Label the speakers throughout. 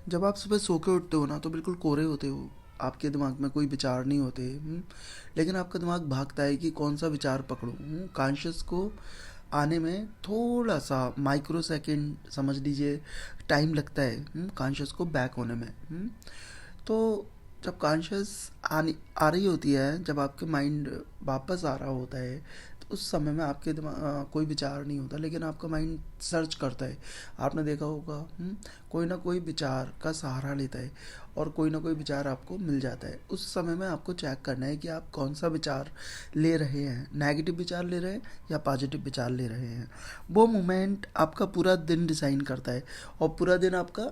Speaker 1: जब आप सुबह सो के उठते हो ना तो बिल्कुल कोरे होते हो, आपके दिमाग में कोई विचार नहीं होते। लेकिन आपका दिमाग भागता है कि कौन सा विचार पकड़ूं। कॉन्शियस को आने में थोड़ा सा माइक्रो सेकेंड समझ लीजिए टाइम लगता है कॉन्शियस को बैक होने में। तो जब कॉन्शियस आनी आ रही होती है, जब आपके माइंड वापस आ रहा होता है, तो उस समय में आपके दिमाग कोई विचार नहीं होता, लेकिन आपका माइंड सर्च करता है। आपने देखा होगा कोई ना कोई विचार का सहारा लेता है और कोई ना कोई विचार आपको मिल जाता है। उस समय में आपको चेक करना है कि आप कौन सा विचार ले रहे हैं, नेगेटिव विचार ले रहे हैं या पॉजिटिव विचार ले रहे हैं। वो मोमेंट आपका पूरा दिन डिज़ाइन करता है। और पूरा दिन आपका,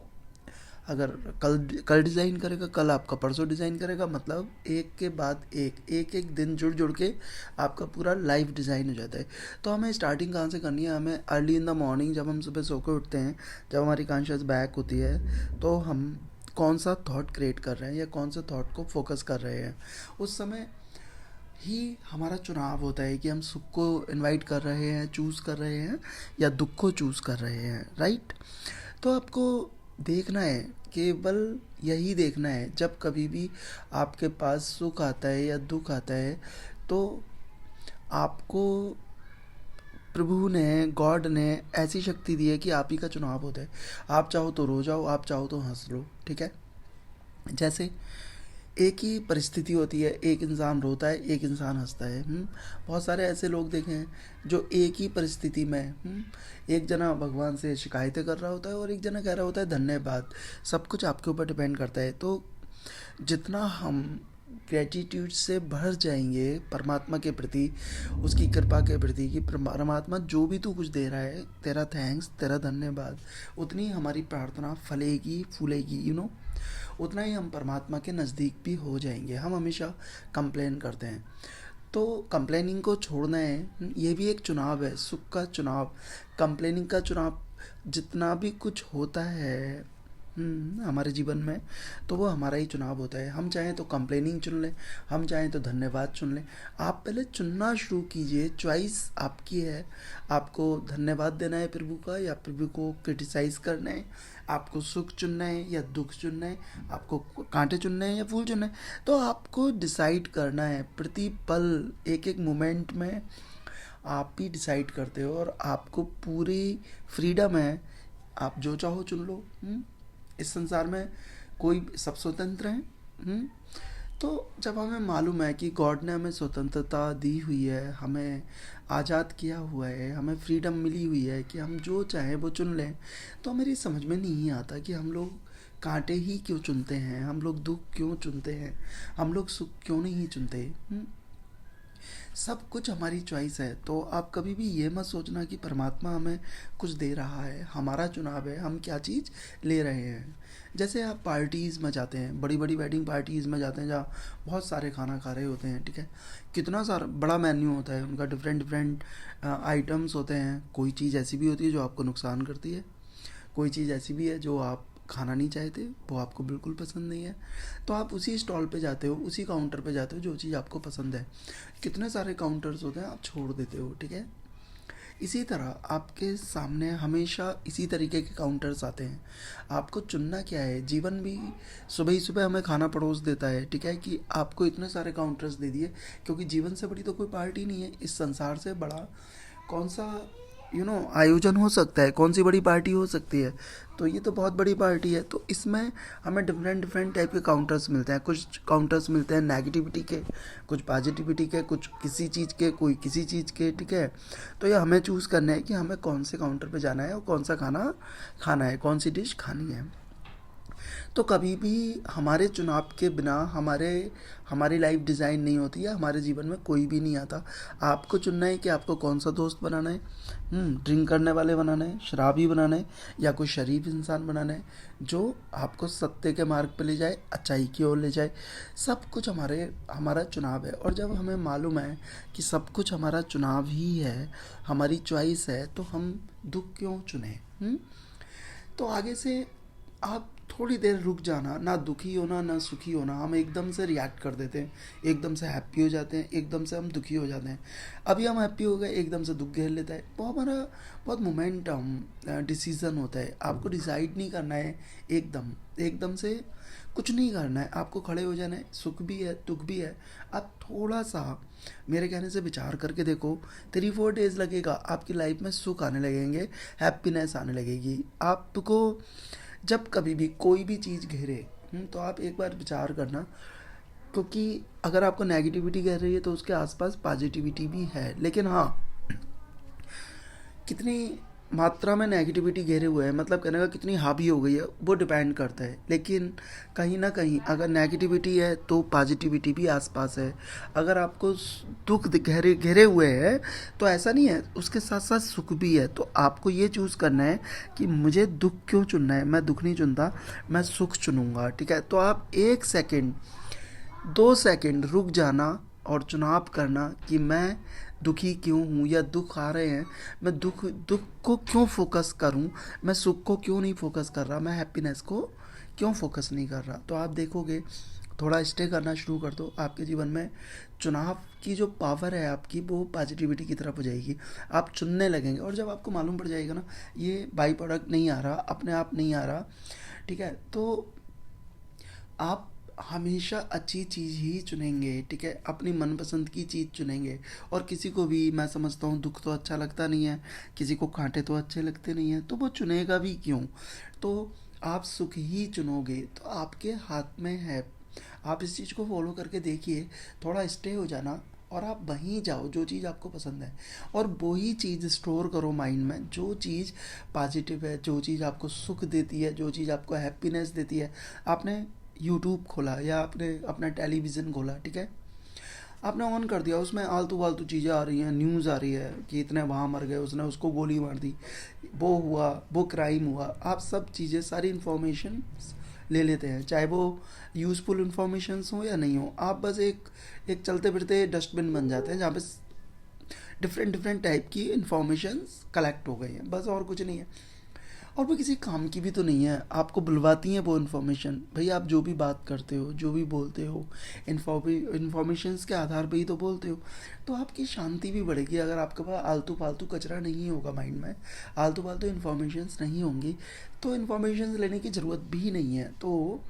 Speaker 1: अगर कल कल डिज़ाइन करेगा, कल आपका परसों डिज़ाइन करेगा, मतलब एक के बाद एक एक दिन जुड़ जुड़ के आपका पूरा लाइफ डिज़ाइन हो जाता है। तो हमें स्टार्टिंग कहाँ से करनी है? हमें अर्ली इन द मॉर्निंग, जब हम सुबह सो के उठते हैं, जब हमारी कॉन्शियस बैक होती है, तो हम कौन सा थॉट क्रिएट कर रहे हैं या कौन सा थॉट को फोकस कर रहे हैं, उस समय ही हमारा चुनाव होता है कि हम सुख को इनवाइट कर रहे हैं, चूज़ कर रहे हैं, या दुख को चूज़ कर रहे हैं। राइट? तो आपको देखना है, केवल यही देखना है, जब कभी भी आपके पास सुख आता है या दुख आता है, तो आपको प्रभु ने, गॉड ने ऐसी शक्ति दी है कि आप ही का चुनाव होता है। आप चाहो तो रो जाओ, आप चाहो तो हंस लो। ठीक है? जैसे एक ही परिस्थिति होती है, एक इंसान रोता है, एक इंसान हंसता है। बहुत सारे ऐसे लोग देखे हैं जो एक ही परिस्थिति में एक जना भगवान से शिकायतें कर रहा होता है और एक जना कह रहा होता है धन्यवाद। सब कुछ आपके ऊपर डिपेंड करता है। तो जितना हम ग्रेटिट्यूड से भर जाएंगे परमात्मा के प्रति, उसकी कृपा के प्रति, कि परमात्मा जो भी तू कुछ दे रहा है, तेरा थैंक्स, तेरा धन्यवाद, उतनी हमारी प्रार्थना फलेगी फूलेगी, उतना ही हम परमात्मा के नज़दीक भी हो जाएंगे। हम हमेशा कंप्लेन करते हैं, तो कंप्लेनिंग को छोड़ना है। ये भी एक चुनाव है, सुख का चुनाव, कंप्लेनिंग का चुनाव। जितना भी कुछ होता है हमारे जीवन में, तो वो हमारा ही चुनाव होता है। हम चाहें तो कंप्लेनिंग चुन लें, हम चाहें तो धन्यवाद चुन लें। आप पहले चुनना शुरू कीजिए, चॉइस आपकी है। आपको धन्यवाद देना है प्रभु का, या प्रभु को क्रिटिसाइज़ करना है, आपको सुख चुनना है या दुख चुनना है, आपको कांटे चुनने हैं या फूल चुनना है। तो आपको डिसाइड करना है। प्रति पल, एक एक मोमेंट में आप ही डिसाइड करते हो, और आपको पूरी फ्रीडम है। आप जो चाहो चुन लो। इस संसार में कोई, सब स्वतंत्र हैं। तो जब हमें मालूम है कि गॉड ने हमें स्वतंत्रता दी हुई है, हमें आज़ाद किया हुआ है, हमें फ्रीडम मिली हुई है कि हम जो चाहें वो चुन लें, तो मेरी समझ में नहीं आता कि हम लोग कांटे ही क्यों चुनते हैं, हम लोग दुख क्यों चुनते हैं, हम लोग सुख क्यों नहीं चुनते। सब कुछ हमारी चॉइस है। तो आप कभी भी ये मत सोचना कि परमात्मा हमें कुछ दे रहा है, हमारा चुनाव है हम क्या चीज़ ले रहे हैं। जैसे आप पार्टीज़ में जाते हैं, बड़ी बड़ी वेडिंग पार्टीज़ में जाते हैं, जहाँ बहुत सारे खाना खा रहे होते हैं। ठीक है? कितना सारा बड़ा मेन्यू होता है उनका, डिफरेंट डिफरेंट आइटम्स होते हैं। कोई चीज़ ऐसी भी होती है जो आपको नुकसान करती है, कोई चीज़ ऐसी भी है जो आप खाना नहीं चाहते, वो आपको बिल्कुल पसंद नहीं है। तो आप उसी स्टॉल पे जाते हो, उसी काउंटर पे जाते हो जो चीज़ आपको पसंद है। कितने सारे काउंटर्स होते हैं, आप छोड़ देते हो। ठीक है? इसी तरह आपके सामने हमेशा इसी तरीके के काउंटर्स आते हैं। आपको चुनना क्या है। जीवन भी सुबह ही सुबह हमें खाना परोस देता है। ठीक है? कि आपको इतने सारे काउंटर्स दे दिए, क्योंकि जीवन से बड़ी तो कोई पार्टी नहीं है। इस संसार से बड़ा कौन सा आयोजन हो सकता है, कौन सी बड़ी पार्टी हो सकती है। तो ये तो बहुत बड़ी पार्टी है। तो इसमें हमें डिफरेंट डिफरेंट टाइप के काउंटर्स मिलते हैं। कुछ काउंटर्स मिलते हैं नेगेटिविटी के, कुछ पॉजिटिविटी के, कुछ किसी चीज़ के, कोई किसी चीज़ के। ठीक है? तो ये हमें चूज़ करना है कि हमें कौन से काउंटर पे जाना है और कौन सा खाना खाना है, कौन सी डिश खानी है। तो कभी भी हमारे चुनाव के बिना हमारी लाइफ डिज़ाइन नहीं होती है, हमारे जीवन में कोई भी नहीं आता। आपको चुनना है कि आपको कौन सा दोस्त बनाना है। ड्रिंक करने वाले बनाना है, शराबी बनाना है, या कोई शरीफ इंसान बनाना है जो आपको सत्य के मार्ग पे ले जाए, अच्छाई की ओर ले जाए। सब कुछ हमारा चुनाव है। और जब हमें मालूम है कि सब कुछ हमारा चुनाव ही है, हमारी चॉइस है, तो हम दुख क्यों चुने। तो आगे से आप थोड़ी देर रुक जाना, ना दुखी होना ना सुखी होना। हम एकदम से रिएक्ट कर देते हैं, एकदम से हैप्पी हो जाते हैं, एकदम से हम दुखी हो जाते हैं। अभी हम हैप्पी हो गए, एकदम से दुख घेर लेता है। वो हमारा बहुत मोमेंटम डिसीज़न होता है। आपको डिसाइड नहीं करना है एकदम एकदम से, कुछ नहीं करना है। आपको खड़े हो जाना है, सुख भी है दुख भी है। आप थोड़ा सा मेरे कहने से विचार करके देखो, 3-4 डेज लगेगा, आपकी लाइफ में सुख आने लगेंगे, हैप्पीनेस आने लगेगी। आपको जब कभी भी कोई भी चीज़ घेरे, तो आप एक बार विचार करना, क्योंकि अगर आपको नेगेटिविटी घेर रही है तो उसके आसपास पॉजिटिविटी भी है। लेकिन हाँ, कितनी मात्रा में नेगेटिविटी घेरे हुए हैं, मतलब कहने का कितनी हावी हो गई है, वो डिपेंड करता है। लेकिन कहीं ना कहीं अगर नेगेटिविटी है तो पॉजिटिविटी भी आसपास है। अगर आपको दुख घेरे घेरे हुए हैं तो ऐसा नहीं है, उसके साथ साथ सुख भी है। तो आपको ये चूज़ करना है कि मुझे दुख क्यों चुनना है। मैं दुख नहीं चुनता, मैं सुख चुनूंगा। ठीक है, तो आप 1 सेकेंड 2 सेकेंड रुक जाना और चुनाव करना कि मैं दुखी क्यों हूँ, या दुख आ रहे हैं, मैं दुख दुख को क्यों फोकस करूँ, मैं सुख को क्यों नहीं फोकस कर रहा, मैं हैप्पीनेस को क्यों फोकस नहीं कर रहा। तो आप देखोगे, थोड़ा स्टे करना शुरू कर दो, आपके जीवन में चुनाव की जो पावर है आपकी, वो पॉजिटिविटी की तरफ हो जाएगी। आप चुनने लगेंगे, और जब आपको मालूम पड़ जाएगा ना, ये बाई प्रोडक्ट नहीं आ रहा, अपने आप नहीं आ रहा, ठीक है, तो आप हमेशा अच्छी चीज़ ही चुनेंगे। ठीक है, अपनी मनपसंद की चीज़ चुनेंगे। और किसी को भी मैं समझता हूँ दुख तो अच्छा लगता नहीं है, किसी को कांटे तो अच्छे लगते नहीं हैं, तो वो चुनेगा भी क्यों। तो आप सुख ही चुनोगे, तो आपके हाथ में है। आप इस चीज़ को फॉलो करके देखिए, थोड़ा स्टे हो जाना और आप वहीं जाओ जो चीज़ आपको पसंद है, और वही चीज़ स्टोर करो माइंड में। जो चीज़ पॉजिटिव है, जो चीज़ आपको सुख देती है, जो चीज़ आपको हैप्पीनेस देती है। आपने यूट्यूब खोला या आपने अपना टेलीविज़न खोला, ठीक है, आपने ऑन कर दिया, उसमें आलतू फालतू चीज़ें आ रही हैं, न्यूज़ आ रही है कि इतने वहाँ मर गए, उसने उसको गोली मार दी, वो हुआ, वो क्राइम हुआ। आप सब चीज़ें, सारी इन्फॉर्मेशन ले लेते हैं, चाहे वो यूज़फुल इन्फॉर्मेशंस हो या नहीं हो। आप बस एक एक चलते फिरते डस्टबिन बन जाते हैं, जहाँ पे डिफरेंट डिफरेंट टाइप की इन्फॉर्मेशंस कलेक्ट हो गई हैं, बस और कुछ नहीं है। और वो किसी काम की भी तो नहीं है, आपको बुलवाती हैं वो इन्फॉर्मेशन। भाई आप जो भी बात करते हो, जो भी बोलते हो, इन्फॉर्मेशंस के आधार पे ही तो बोलते हो। तो आपकी शांति भी बढ़ेगी अगर आपके पास आलतू फालतू कचरा नहीं होगा माइंड में, आलतू फालतू इन्फॉर्मेशंस नहीं होंगी, तो इन्फॉर्मेशंस लेने की ज़रूरत भी नहीं है। तो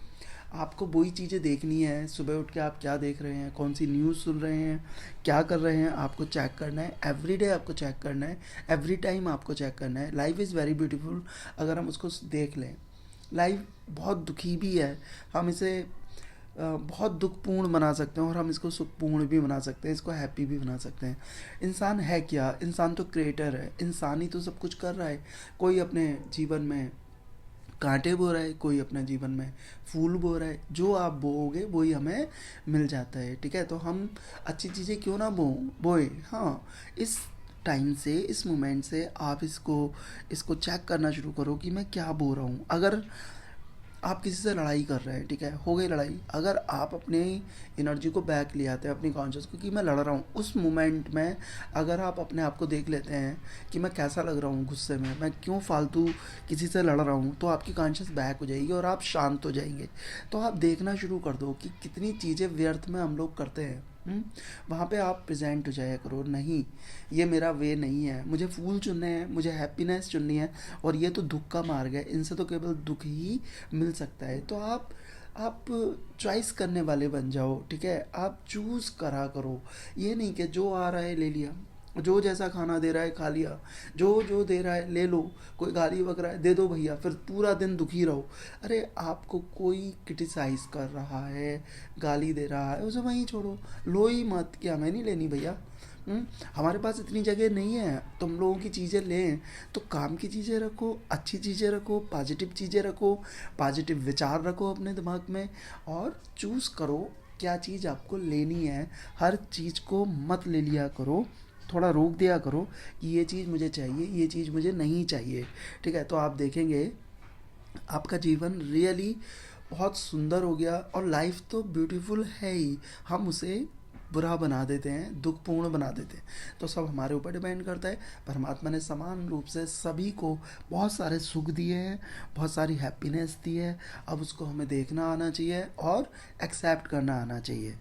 Speaker 1: आपको वही चीज़ें देखनी है। सुबह उठ के आप क्या देख रहे हैं, कौन सी न्यूज़ सुन रहे हैं, क्या कर रहे हैं, आपको चेक करना है। एवरी डे आपको चेक करना है, एवरी टाइम आपको चेक करना है। लाइफ इज़ वेरी ब्यूटीफुल अगर हम उसको देख लें। लाइफ बहुत दुखी भी है, हम इसे बहुत दुखपूर्ण बना सकते हैं, और हम इसको सुखपूर्ण भी बना सकते हैं, इसको हैप्पी भी बना सकते हैं। इंसान है क्या, इंसान तो क्रिएटर है, इंसान ही तो सब कुछ कर रहा है। कोई अपने जीवन में कांटे बो रहा है, कोई अपने जीवन में फूल बो रहा है। जो आप बोओगे वही हमें मिल जाता है। ठीक है, तो हम अच्छी चीज़ें क्यों ना बोए। हाँ, इस टाइम से, इस मोमेंट से आप इसको इसको चेक करना शुरू करो कि मैं क्या बो रहा हूँ। अगर आप किसी से लड़ाई कर रहे हैं, ठीक है, हो गई लड़ाई, अगर आप अपने एनर्जी को बैक ले आते हैं, अपनी कॉन्शियस को, कि मैं लड़ रहा हूँ, उस मोमेंट में अगर आप अपने आप को देख लेते हैं कि मैं कैसा लग रहा हूँ गुस्से में, मैं क्यों फालतू किसी से लड़ रहा हूँ, तो आपकी कॉन्शियस बैक हो जाएगी और आप शांत हो जाएंगे। तो आप देखना शुरू कर दो कि कितनी चीज़ें व्यर्थ में हम लोग करते हैं। वहाँ पे आप प्रेजेंट हो जाया करो, नहीं ये मेरा वे नहीं है, मुझे फूल चुनने हैं, मुझे हैप्पीनेस चुननी है, और ये तो दुख का मार्ग है, इनसे तो केवल दुख ही मिल सकता है। तो आप चॉइस करने वाले बन जाओ। ठीक है, आप चूज़ करा करो। ये नहीं कि जो आ रहा है ले लिया, जो जैसा खाना दे रहा है खा लिया, जो जो दे रहा है ले लो, कोई गाली वगैरह है दे दो भैया, फिर पूरा दिन दुखी रहो। अरे आपको कोई क्रिटिसाइज कर रहा है, गाली दे रहा है, उसे वहीं छोड़ो, लो ही मत कि हमें नहीं लेनी भैया। हमारे पास इतनी जगह नहीं है तुम लोगों की चीज़ें लें। तो काम की चीज़ें रखो, अच्छी चीज़ें रखो, पॉजिटिव चीज़ें रखो, पॉजिटिव विचार रखो अपने दिमाग में, और चूज़ करो क्या चीज़ आपको लेनी है। हर चीज़ को मत ले लिया करो, थोड़ा रोक दिया करो कि ये चीज़ मुझे चाहिए, ये चीज़ मुझे नहीं चाहिए। ठीक है, तो आप देखेंगे आपका जीवन रियली बहुत सुंदर हो गया, और लाइफ तो ब्यूटीफुल है ही, हम उसे बुरा बना देते हैं, दुखपूर्ण बना देते हैं। तो सब हमारे ऊपर डिपेंड करता है। परमात्मा ने समान रूप से सभी को बहुत सारे सुख दिए हैं, बहुत सारी हैप्पीनेस दी है। अब उसको हमें देखना आना चाहिए और एक्सेप्ट करना आना चाहिए।